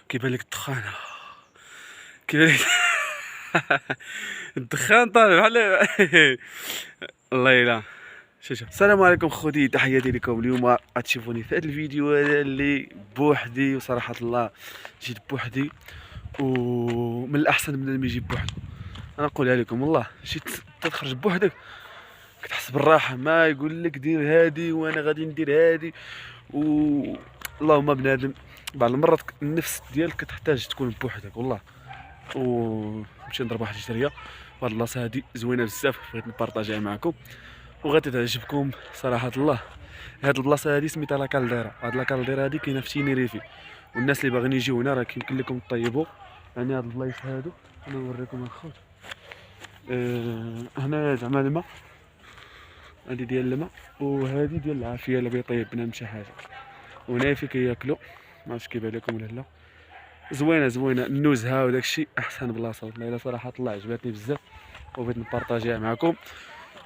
كيبان لك الدخان، كيبان لك الدخان طالع بحال الله يلا. شوف السلام عليكم خوتي، تحياتي لكم. اليوم غتشوفوني في هذا الفيديو هذا اللي بوحدي، وصراحه الله جيت بوحدي، ومن الاحسن من اللي يجيب بوحدو. انا نقولها لكم والله، جيت تخرج بوحدك كتحس بالراحه، ما يقول لك دير هادي وانا غادي ندير هادي. اللهم بنادم بعض المرات النفس ديالك كتحتاج تكون بوحدك والله. ونمشي نضرب واحد الجريه، وهاد البلاصه هادي زوينه بزاف، بغيت نبارطاجيها معكم وغادي تعجبكم صراحه الله. هاد البلاصه هادي سميتها لا كالديرا. هاد لا كالديرا هادي كاينه في تينيريفي، والناس اللي باغيين يجيو هنا راه يمكن لكم طيبوا. يعني هاد البلايص هادو انا نوريكم الخوت. هنا زعما الماء، هادي ديال الماء، وهادي ديال العافيه اللي بيطيب بنادم شي حاجه. وهنايا فين كياكلوا، ما عرفتش كيبان لكم ولا لا. زوينه زوينه النزهه وداكشي، احسن بلاصه والله الا صراحه الله عجبتني بزاف وبغيت نبارطاجيها معكم.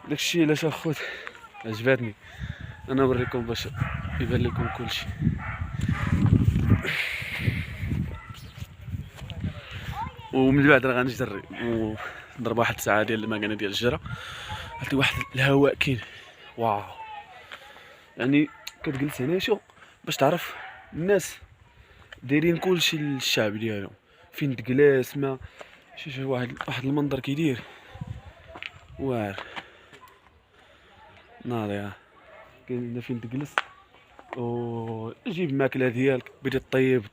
داكشي علاش اخوت عجبتني، انا نوريكم باش يبان لكم كلشي. ومن بعد راه غنجري ونضرب واحد الساعه ديال المكانه ديال الجره. عرفتي واحد الهواء كاين، واو. يعني كتجلس هنا شو باش تعرف الناس دايرين كلشي للشعب ديالهم، فين تجلس ما شوف واحد المنظر كيدير واعر ناضي. كاين هنا فين تجلس وجيب الماكله ديالك، بدي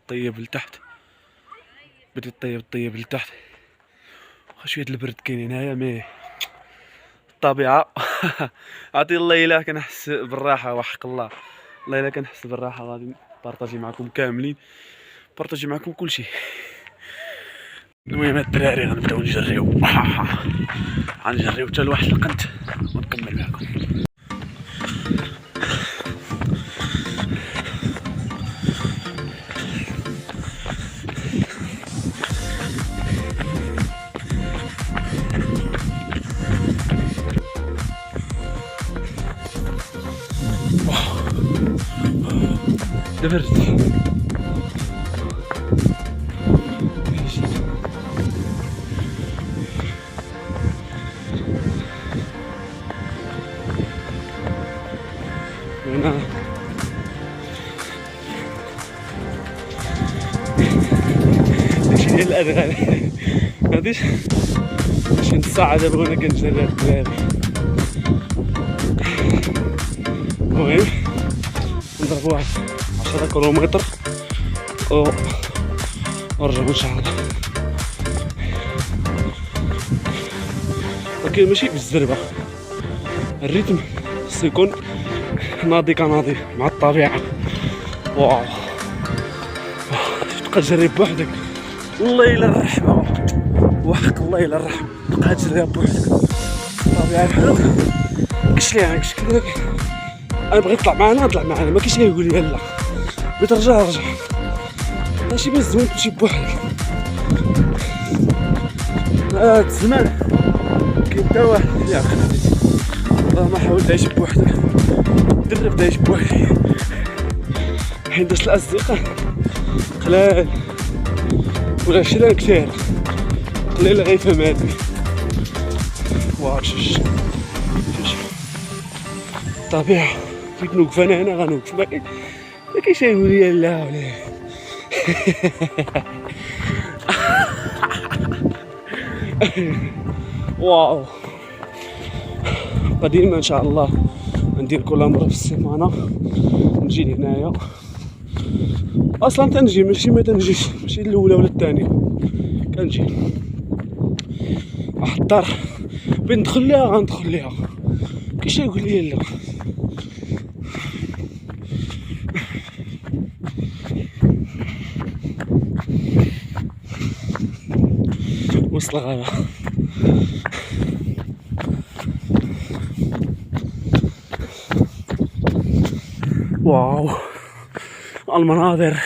طيب لتحت، بدي طيب لتحت. شويه البرد كاين هنايا، مي الطبيعه عطي الله الا كنحس بالراحه وحق الله. الله الا كنحس بالراحه غادي نبارطاجي معكم كاملين، بارطاجي معكم كلشي. المهم الدراري غنبداو نجريو غنجريو حتى لواحد القنت ونكمل معكم. دبرت هنا داكشي ديال الادغال. مغاديش شي نص ساعه دابا وانا كنجري هاد الدراري. المهم نضرب واحد 10 كيلومتر ونرجعو ان شاء الله. ولكن ماشي بالزربه، الريتم خصو يكون ناضي كناضي مع الطبيعه. واو تبقى تجري بوحدك، والله الا الرحمه وحق الله الا الرحمه. تبقى تجري بوحدك الطبيعه بحال هكا، كاش ليها كاش كذا. انا بغيت نطلع معانا نطلع معانا، ما كاينش اللي يقول لي لا، بغيت نرجع نرجع. ماشي بس زوين تمشي بوحدك. هاد الزمان كيبدا واحد يا اخي ما حاول تعيش بوحدك، درب تعيش بوحدي، حيت الاصدقاء قلال ولا شرا كثير قليل غيفهم هادي. واو شوف الطبيعة كيف نوقف انا هنا غنوقف، ما كاينش يقول لي لا ولا واو. قديما ان شاء الله ندير كل مره في السيمانه نجي لهنايا. اصلا تنجي ماشي ما تنجيش، ماشي الاولى ولا الثانيه، كنجي واحد الدار بين ندخل ليها غندخل ليها، كاينش يقول لي لا. وسط الغابه واو المناظر.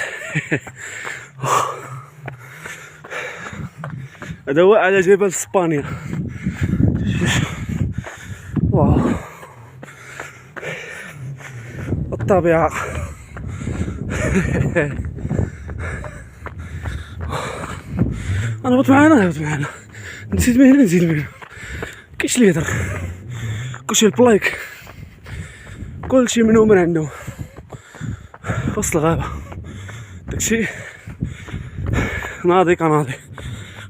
هذا هو على جبل اسبانيا. واو الطبيعة انا هبط معانا هبط معانا، نزيد من هنا نزيد من هنا، كاينش اللي يهضر، كلشي البلايك، كلشي منهم من عندهم في وسط الغابة. داكشي ناضي كناضي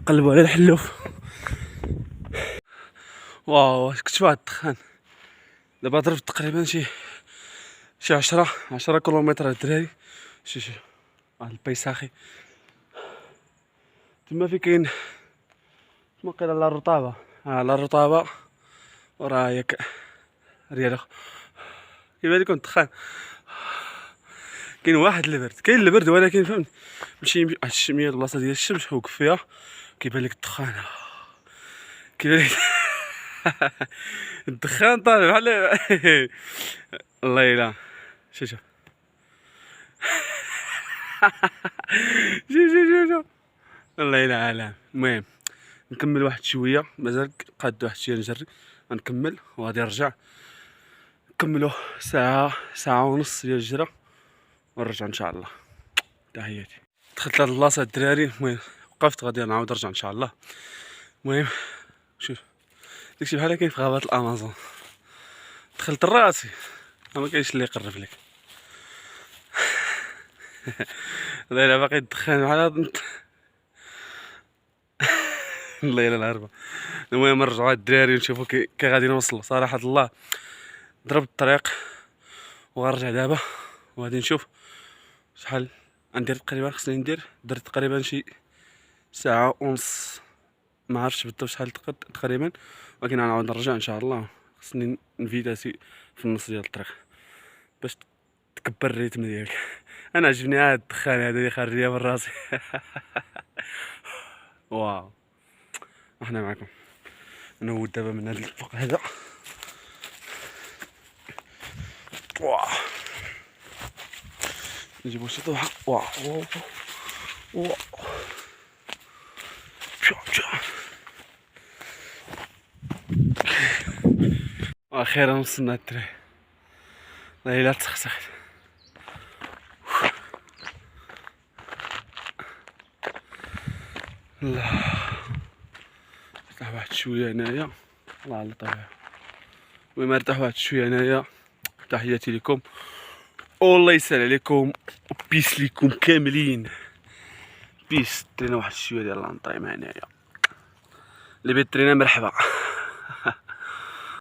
قلبوا على الحلوف. واو كنت في واحد الدخان دابا ضربت تقريبا شي 10 كيلومتر الدراري. شي واحد البيساخي تما في كاين تما قيل على الرطابة، على الرطابة وراه ياك ريال كيبان لكم الدخان. كاين واحد البرد، كاين البرد ولكن فهمت ماشي واحد الشميه البلاصه ديال الشمس وقف فيها كيبان لك الدخان، كيبان لك الدخان طالع بحال الله الا شوف شوف شوف الله الا عالم. المهم نكمل واحد شويه، مازال قاد واحد شويه نجري، غنكمل وغادي نرجع نكملو ساعه ونص ديال الجرة ونرجع ان شاء الله. تحياتي. دخلت لهاد البلاصه الدراري، المهم وقفت غادي نعاود نرجع ان شاء الله. المهم شوف داكشي بحال كاين في غابات الامازون، دخلت لراسي ما كاينش اللي يقرب لك. والله الا باقي الدخان بحال الله الا العربه. المهم نرجعوا الدراري ونشوفوا كي غادي نوصلوا. صراحه الله ضربت الطريق وغنرجع دابا وغادي نشوف شحال غندير. تقريبا خصني درت تقريبا شي ساعه ونص، ما عرفتش بالضبط شحال تقريبا، ولكن غنعاود نرجع ان شاء الله. خصني نفيتاسي في النص ديال الطريق باش تكبر الريتم ديالك. انا عجبني هاد الدخان هذا اللي خارج ليا من راسي. واو احنا معكم نهود دابا من هاد الفوق هذا. واو نجيبو شي ضوحه. واو واو واو واخيرا وصلنا الدراري. والله الا تسخسخت. الله ارتاح واحد شويه هنايا، الله على الطبيعه. المهم ارتاح واحد شويه هنايا. تحياتي لكم والله يسهل عليكم وبيس ليكم كاملين. بيس درنا واحد شويه ديال لانطايم هنايا اللي بيت درنا مرحبا.